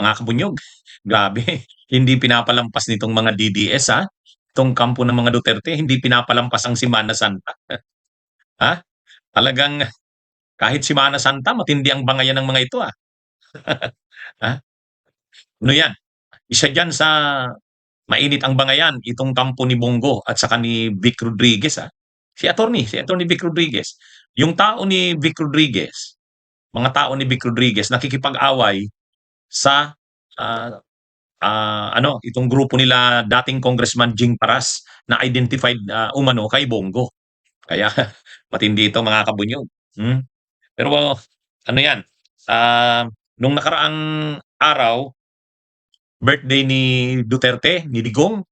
mga kabunyog, grabe, hindi pinapalampas nitong mga DDS, ha? Itong kampo ng mga Duterte, hindi pinapalampas ang Semana Santa. Ha? Talagang kahit Semana Santa, matindi ang bangayan ng mga ito, ha? Ha? Ano yan? Isa dyan sa mainit ang bangayan, itong kampo ni Bongo at saka ni Vic Rodriguez, ha? Si Attorney Vic Rodriguez. Yung tao ni Vic Rodriguez, mga tao ni Vic Rodriguez, nakikipag-away sa ah, itong grupo nila dating Congressman Jing Paras na identified umano kay Bongo. Kaya matindi ito mga kabunyog. Hmm? Pero ano yan, nung nakaraang araw, birthday ni Duterte, ni Digong,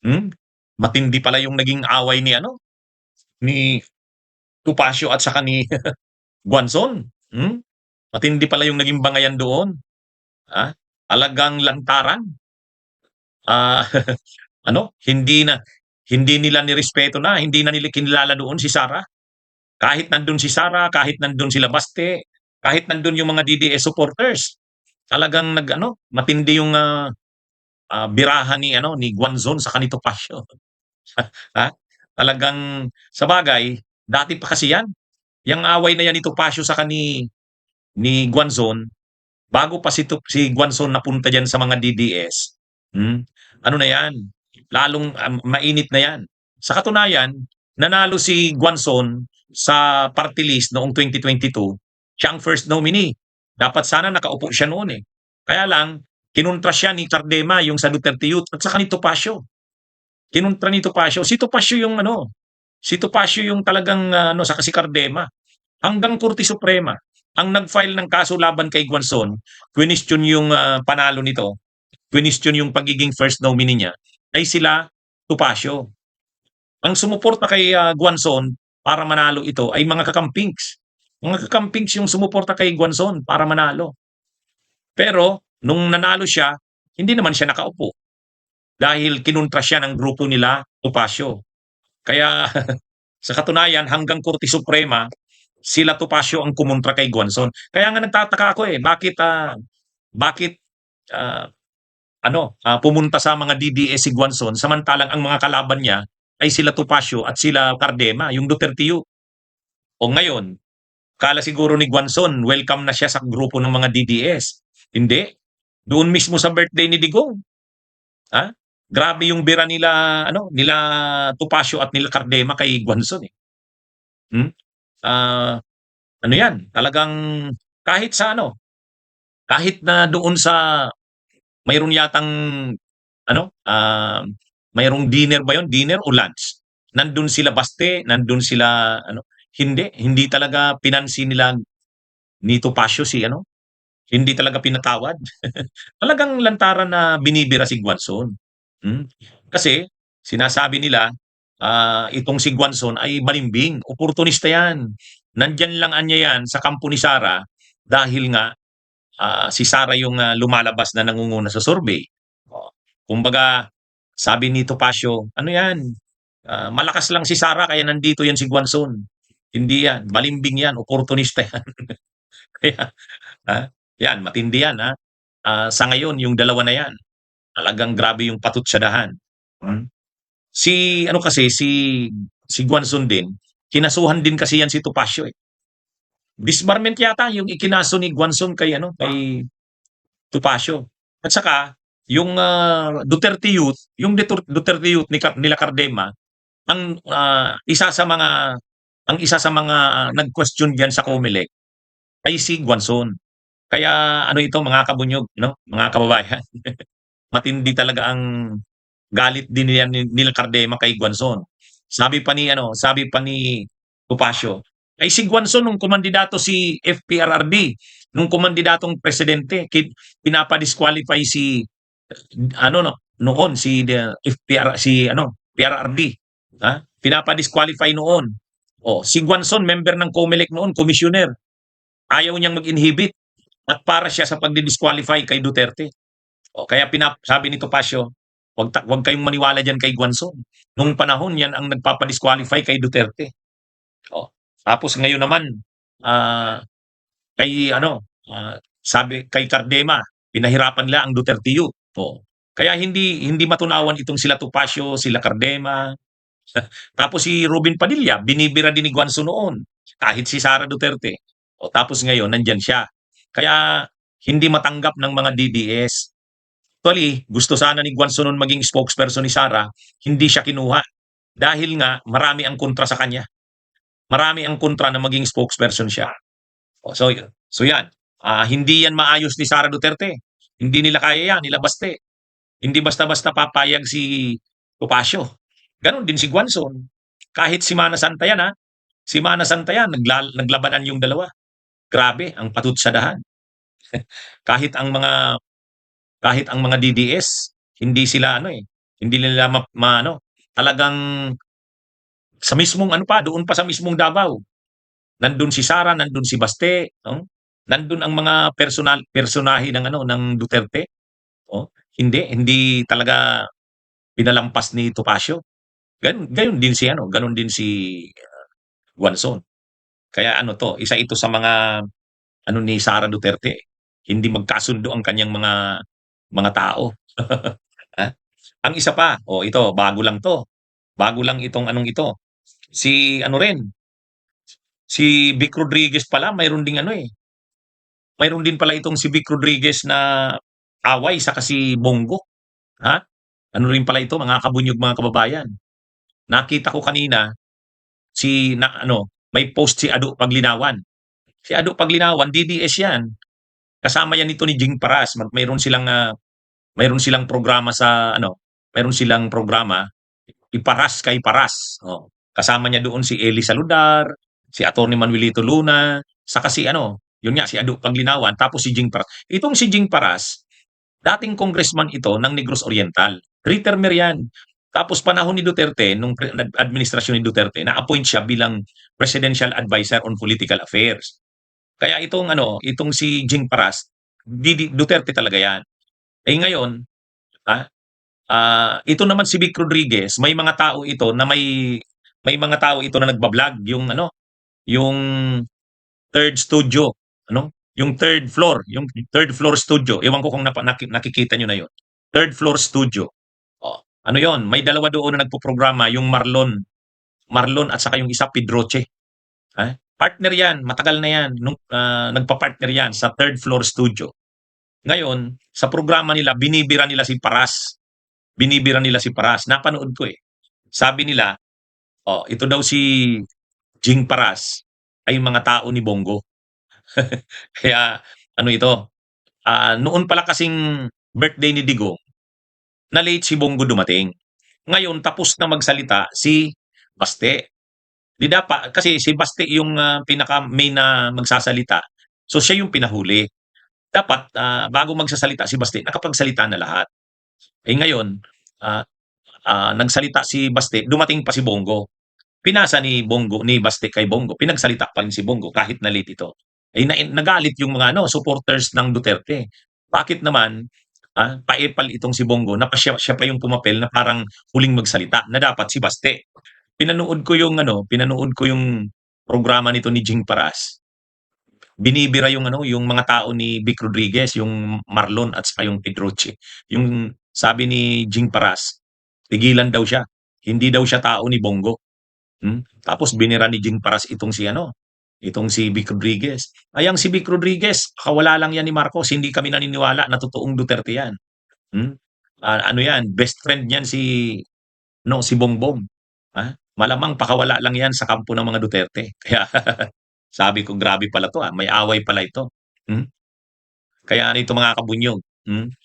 hmm? Matindi pala yung naging away ni ni Tupacio at saka ni Guanzon. Hmm? Matindi pala yung naging bangayan doon. Ah, Talagang lantaran. Ah, hindi nila nirespeto na, hindi na nila kinilala doon si Sara. Kahit nandun si Sara, kahit nandun sila Baste, kahit nandun yung mga DDS supporters, talagang matindi yung birahan ni Guanzon sa kanito Pasio. Ha? Talagang sa bagay, dati pa kasi yan. Yung away na yan ni Topacio sa ni Guanzon, bago pa si Guanzon napunta diyan sa mga DDS. Hmm? Ano na yan? Lalong mainit na yan. Sa katunayan, nanalo si Guanzon sa party list noong 2022. Siya ang first nominee. Dapat sana nakaupo siya noon eh. Kaya lang, kinontra siya ni Cardema, yung sa Duterte Youth, at saka ni Topacio. Kinontra ni Topacio. Si Topacio yung talagang saka si Cardema. Hanggang Korte Suprema ang nag-file ng kaso laban kay Guanzon, question yung panalo nito, question yung pagiging first nominee niya, ay sila Topacio. Ang sumuporta kay Guanzon para manalo ito ay mga kakampings. Mga kakampings yung sumuporta kay Guanzon para manalo. Pero nung nanalo siya, hindi naman siya nakaupo dahil kinontra siya ng grupo nila Topacio. Kaya sa katunayan, hanggang Korte Suprema, sila Topacio ang kumontra kay Guanzon. Kaya nga nagtataka ako bakit ah, pumunta sa mga DDS si Guanzon samantalang ang mga kalaban niya ay sila Topacio at sila Cardema, yung Duterte Youth. O ngayon, kala siguro ni Guanzon, welcome na siya sa grupo ng mga DDS. Hindi. Doon mismo sa birthday ni Digong. Ha? Grabe yung bira nila Topacio at nila Cardema kay Guanzon eh. Hmm? Ah, Ano yan, talagang kahit sa kahit na doon sa mayroon yatang ano, mayroong dinner ba yun? Dinner o lunch? Nandun sila Baste, nandun sila hindi talaga pinansin nila ni Topacio hindi talaga pinatawad. Talagang lantaran na binibira si Guanzon. Hmm? Kasi sinasabi nila itong si Guanzon ay balimbing, oportunista yan. Nandyan lang anya yan sa kampo ni Sara dahil nga si Sara yung lumalabas na nangunguna sa survey. O, kumbaga, sabi ni Topacio, ano yan? Malakas lang si Sara kaya nandito yan si Guanzon. Hindi yan, balimbing yan, oportunista yan. Kaya, ha? Yan, matindi yan, ha? Sa ngayon, yung dalawa na yan, talagang grabe yung patutsadahan. Hmm? Si Guanzon din, kinasuhan din kasi yan si Topacio eh. Disbarment yata yung ikinaso ni Guanzon kay Topacio. At saka yung Duterte Youth, yung Duterte Youth nila Cardema, isa sa mga nag-question diyan sa COMELEC ay si Guanzon. Kaya ito mga kabunyog, mga kababayan, matindi talaga ang galit din nila Cardema kay Guanzon. Sabi pa ni Topacio, ay si Guanzon nung kumandidato si FPRRD, nung kumandidatong presidente, pinapa-disqualify si noon si FPR PRRD. Ha? Pinapa-disqualify noon. Si Guanzon member ng COMELEC noon, commissioner. Ayaw niyang mag-inhibit at para siya sa pagdi-disqualify kay Duterte. Kaya sabi ni Topacio, wag kayong maniwala diyan kay Guanzon. Nung panahon yan ang nagpapa-disqualify kay Duterte. Tapos ngayon naman kay sabi kay Cardema, Pinahirapan nila ang Duterte Youth. Oh. Kaya hindi matunawan itong sila Topacio, sila Cardema. Tapos si Robin Padilla, binibira din ni Guanzo noon, kahit si Sara Duterte. O tapos ngayon, nandyan siya. Kaya hindi matanggap ng mga DDS. Actually, gusto sana ni Guanzo noon maging spokesperson ni Sara, hindi siya kinuha. Dahil nga, marami ang kontra sa kanya. Marami ang kontra na maging spokesperson siya. So yan. Hindi yan maayos ni Sara Duterte. Hindi nila kaya yan, nila Baste. Hindi basta-basta papayag si Topacio. Ganon din si Guanzon. Kahit si Mana Santayan si Mana Santayan naglabanan yung dalawa. Grabe ang patutsadahan. kahit ang mga kahit ang mga DDS hindi sila hindi nila talagang sa mismong doon pa sa mismong Davao. Nandun si Sara, nandun si Baste, no? Nandun ang mga personahe ng ng Duterte, oh. Hindi talaga pinalampas ni Topacio. Gayon din si ganon din si Guanzon. Kaya isa ito sa mga ni Sara Duterte. Hindi magkasundo ang kanyang mga tao. Ha? Ang isa pa, ito bago lang to. Bago lang itong ito. Si rin, si Vic Rodriguez pala mayroon ding mayroon din pala itong si Vic Rodriguez na away sa kasi Bongo. Ha? Ano rin pala ito mga kabunyog mga kababayan. Nakita ko kanina may post si Ado Paglinawan. Si Ado Paglinawan, DDS yan. Kasama yan nito ni Jing Paras. Mayroon silang programa mayroon silang programa Iparas kay Paras. Oh. Kasama niya doon si Eli Saludar, si Atty. Manuelito Luna, saka yun nga si Ado Paglinawan, tapos si Jing Paras. Itong si Jing Paras, dating congressman ito ng Negros Oriental. 3-termer yan. Tapos panahon ni Duterte, nung administrasyon ni Duterte, na-appoint siya bilang Presidential Advisor on Political Affairs. Kaya itong si Jing Paras, Duterte talaga yan. Ngayon, ito naman si Vic Rodriguez, may mga tao ito na may mga tao ito na nagba-vlog yung third studio, yung third floor studio. Ewan ko kung nakikita niyo na yon. Third floor studio. Oh, yon? May dalawa doon na nagpo-programa, yung Marlon at saka yung isa Pedroche. Partner yan, matagal na yan. Nagpa-partner yan sa third floor studio. Ngayon, sa programa nila, binibira nila si Paras. Napanood ko eh. Sabi nila, ito daw si Jing Paras ay mga tao ni Bongo. Kaya, ito, noon pala kasing birthday ni Digong, na late si Bongo dumating. Ngayon, tapos na magsalita si Baste. Di dapat, kasi si Baste yung pinaka-main na magsasalita. So, siya yung pinahuli. Dapat, bago magsasalita si Baste, nakapagsalita na lahat. Ngayon, nagsalita si Baste, dumating pa si Bongo. Pinasa ni Baste kay Bongo, pinagsalita pa rin si Bongo kahit na late ito. Nagalit yung mga supporters ng Duterte. Bakit naman, paepal itong si Bongo na siya pa yung pumapel na parang huling magsalita na dapat si Baste. Pinanood ko yung programa nito ni Jing Paras. Binibira yung mga tao ni Vic Rodriguez, yung Marlon at saka yung Pedroche. Yung sabi ni Jing Paras, tigilan daw siya. Hindi daw siya tao ni Bongo. Tapos binira ni Jing Paras itong si Vic Rodriguez. Ayang si Vic Rodriguez, kawala lang yan ni Marcos. Hindi kami naniniwala na totoong Duterte yan. Yan, best friend niyan si Bongbong. Malamang pakawala lang yan sa kampo ng mga Duterte. Kaya sabi ko, grabe pala to. May away pala ito. Kaya ito mga kabunyog.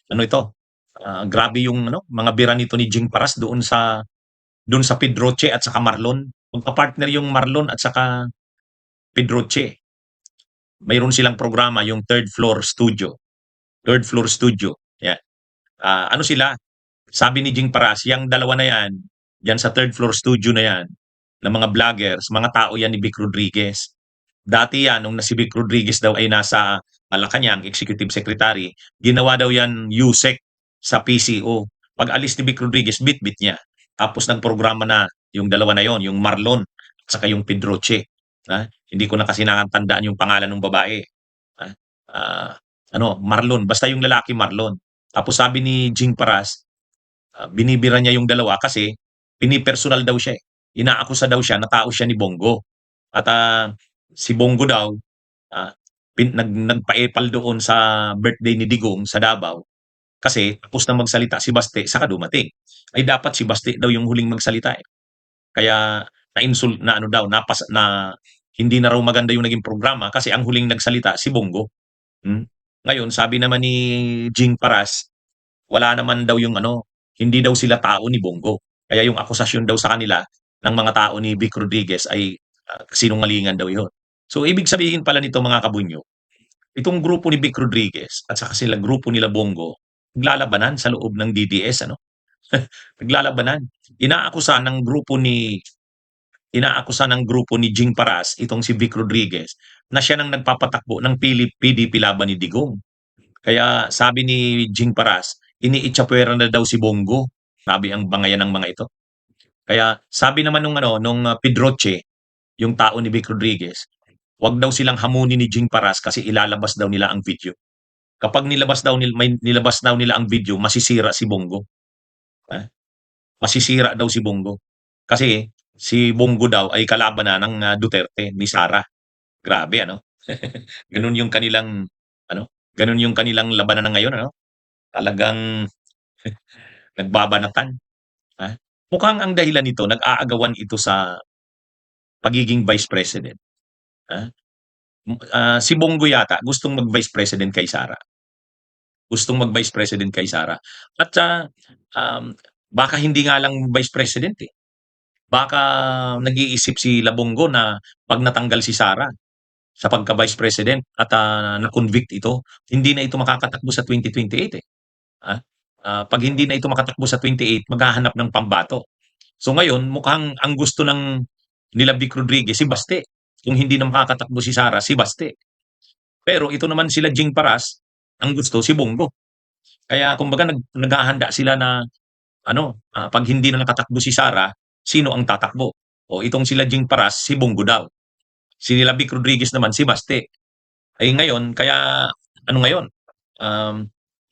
Ito? Grabe yung mga bira nito ni Jing Paras doon sa Pedroche at saka Marlon. Magpa-partner yung Marlon at saka Pedroche. Mayroon silang programa, yung third floor studio. Third floor studio. Yeah. Sila? Sabi ni Jing Paras, yung dalawa na yan sa third floor studio na yan, ng mga vloggers, mga tao yan ni Vic Rodriguez. Dati yan, nung si Vic Rodriguez daw ay nasa Malacanang, Executive Secretary, ginawa daw yan USEC sa PCO. Pag alis ni Vic Rodriguez, bit-bit niya. Tapos nagprograma na yung dalawa na yon, yung Marlon at saka yung Pedroche. Hindi ko na kasi nakatandaan yung pangalan ng babae. ano, Marlon, basta yung lalaki Marlon. Tapos sabi ni Jing Paras, binibira niya yung dalawa kasi pinipersonal daw siya eh. Inaakusa daw siya na tao siya ni Bongo. At si Bongo daw, ah, nagpaepal doon sa birthday ni Digong sa Davao kasi tapos na magsalita si Baste saka dumating. Ay dapat si Baste daw yung huling magsalita eh. Kaya na ano daw, na hindi na raw maganda yung naging programa kasi ang huling nagsalita si Bongo. Hmm. Ngayon, sabi naman ni Jing Paras, wala naman daw yung ano, hindi daw sila tao ni Bongo. Kaya yung akusasyon daw sa kanila ng mga tao ni Vic Rodriguez ay sinungalingan daw yun. So, ibig sabihin pala nito mga kabunyo, itong grupo ni Vic Rodriguez at saka sila grupo nila Bongo, naglalabanan sa loob ng DDS, ano? Naglalabanan. Inaakusa ng grupo ni Jing Paras, itong si Vic Rodriguez, na siya nang nagpapatakbo ng PDP laban ni Digong. Kaya sabi ni Jing Paras, iniitsapwera na daw si Bongo. Sabi ang bangayan ng mga ito. Kaya sabi naman nung Pedroche, yung tao ni Vic Rodriguez, wag daw silang hamunin ni Jing Paras kasi ilalabas daw nila ang video. Kapag nilabas daw nila ang video, masisira si Bongo. Ah, Masisira daw si Bongo. Kasi si Bongo daw ay kalaban na ng Duterte ni Sara. Grabe ano. Ganun yung kanilang ano, ganun yung kanilang labanan na ngayon ano. Talagang nagbabanatan. Ah. Mukhang ang dahilan nito nag-aagawan ito sa pagiging Vice President. Ah. Si Bongo yata gustong mag-Vice President kay Sara. Gustong mag-Vice President kay Sara. At baka hindi nga lang Vice President eh. Baka nag-iisip si Labongo na 'pag natanggal si Sara sa pagka-Vice President at na-convict ito, hindi na ito makakatakbo sa 2028 eh. Ah, 'Pag hindi na ito makatakbo sa 28, maghahanap ng pambato. So ngayon, mukhang ang gusto ng nila Vic Rodriguez si Baste. Kung hindi na makakatakbo si Sara, si Baste. Pero ito naman sila Jing Paras, ang gusto si Bongo. Kaya kumbaga naghahanda sila na ano, 'pag hindi na nakatakbo si Sara, sino ang tatakbo? O itong sila Jing Paras, si Bongo daw. Si nila Vic Rodriguez naman, si Baste. Ay ngayon, kaya ano ngayon, um,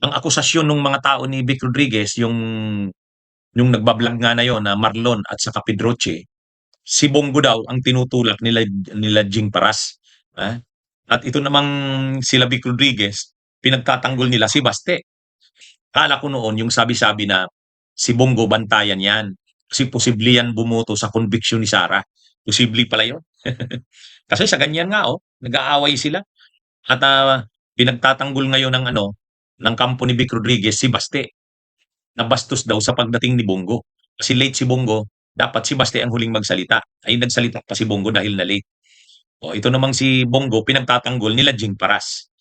ang akusasyon ng mga tao ni Vic Rodriguez, yung nagbablog nga na yon na Marlon at saka Pedroche, si Bongo daw ang tinutulak nila Jing Paras. Ah. At ito namang sila Vic Rodriguez, pinagtatanggol nila si Baste. Kala ko noon yung sabi-sabi na si Bongo bantayan yan. Kasi posible yan bumoto sa conviction ni Sara. Posible pala yun. Kasi sa ganyan nga, nag-aaway sila. At pinagtatanggol ngayon ng kampo ni Vic Rodriguez si Baste. Nabastos daw sa pagdating ni Bongo. Kasi late si Bongo, dapat si Baste ang huling magsalita. Ay nagsalita pa si Bongo dahil na late. Ito namang si Bongo, pinagtatanggol nila Jing Paras.